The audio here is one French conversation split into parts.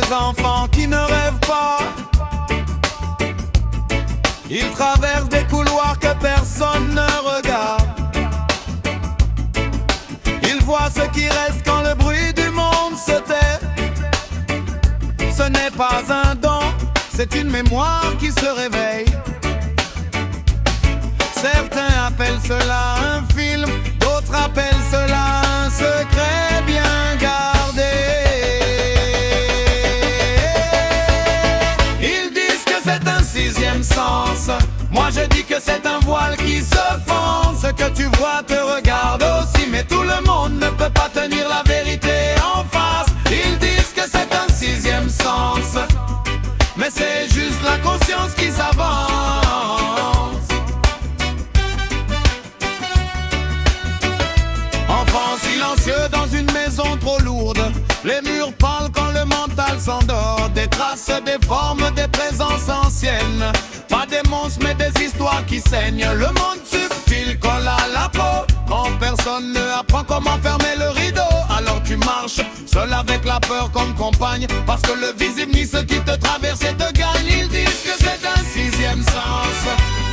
des enfants qui ne rêvent pas. Ils traversent des couloirs que personne ne regarde. Ils voient ce qui reste quand le bruit du monde se tait. Ce n'est pas un don, c'est une mémoire qui se réveille. Certains appellent cela un film, d'autres appellent cela un secret bien gardé. Ils disent que c'est un sixième sens. Moi je dis que c'est un voile qui se fend. Ce que tu vois te regarde aussi, mais tout le monde ne peut pas tenir la vérité en face. Ils disent que c'est un sixième sens, mais c'est juste la conscience qui s'avance. Enfant silencieux dans une maison trop lourde, les murs parlent quand le mental s'endort. Des traces, des formes, des présences anciennes. Pas des monstres mais des histoires qui saignent. Le monde subtil colle à la peau. Quand personne ne apprend comment fermer le rideau, alors tu marches seul avec la peur comme compagne. Parce que le visible ni ce qui te traverse et te gagne. Ils disent que c'est un sixième sens.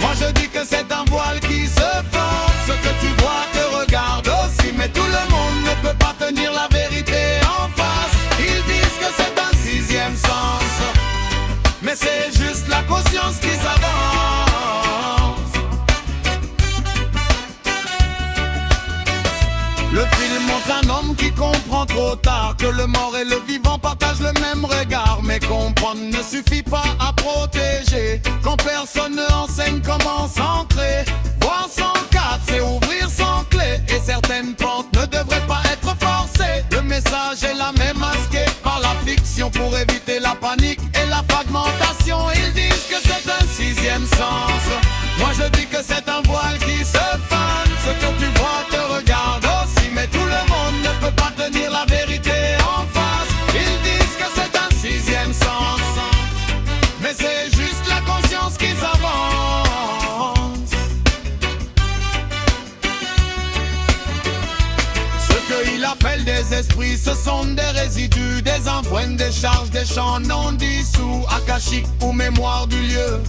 Moi je dis que c'est un voile qui se fend. Ce que tu vois te regarde aussi, mais tout le monde ne peut pas tenir la vérité en face. Ils disent que c'est un sixième sens, mais c'est juste la conscience qui s'avance. Le film montre un homme qui comprend trop tard que le mort et le vivant partagent le même regard. Mais comprendre ne suffit pas à protéger quand personne ne enseigne comment s'ancrer. Voir sans cadre, c'est ouvrir sans clé, et certaines portes ne devraient pas être forcées. Le message est là mais masqué par la fiction pour éviter la panique et la fragmentation. Ils disent que c'est un sixième sens. Moi je dis que c'est un voile qui se fane. Ce que tu vois te regarde aussi, mais tout le monde ne peut pas tenir la vérité en face. Ils disent que c'est un sixième sens, mais c'est juste la conscience qui s'avance. Ce qu'ils appellent des esprits, ce sont des résidus, des empreintes, des charges, des chants non dissous, akashiques ou mémoire du lieu.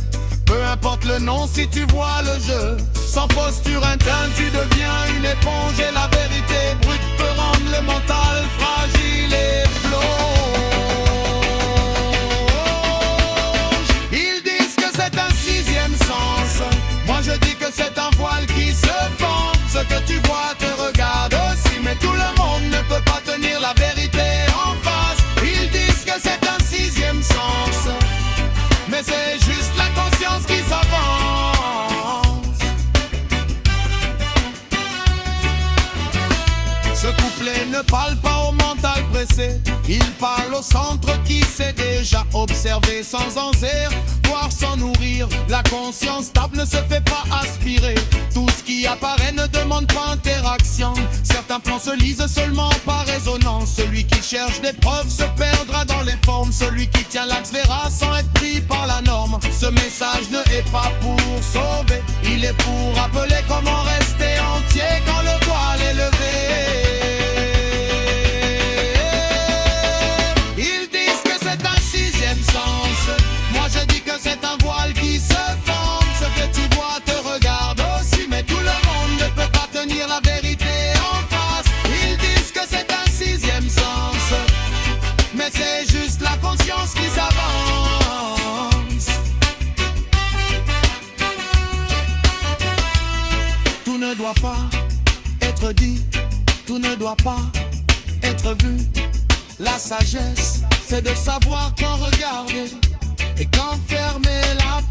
Peu importe le nom si tu vois le jeu. Sans posture interne tu deviens une éponge, et la vérité brute peut rendre le mental fragile et plonge. Ils disent que c'est un sixième sens. Moi je dis que c'est un voile qui se fend. Ce que tu vois te regarde aussi, mais tout le monde ne peut pas tenir la vérité en face. Ils disent que c'est un sixième sens, mais c'est juste la conscience qui s'avance. Ce couplet ne parle pas au mental pressé, il parle au centre qui sait déjà observer sans en faire, boire sans nourrir. La conscience stable ne se fait pas aspirer. Tout ce qui apparaît ne demande pas interaction. Certains plans se lisent seulement par résonance. Celui qui cherche des preuves se perdra dans les formes. Celui qui tient l'axe verra sans être pris par la norme. Ce message ne est pas pour sauver, il est pour rappeler comment rester entier quand le voile est levé. Ils disent que c'est un sixième sens. Moi je dis que c'est un voile qui se fend. Ce que tu vois te regarde aussi, mais tout le monde ne peut pas tenir la vérité en face. Ils disent que c'est un sixième sens, mais c'est juste la conscience qui s'avance. Tout ne doit pas être dit, tout ne doit pas être vu. La sagesse, c'est de savoir quand regarder et quand fermer la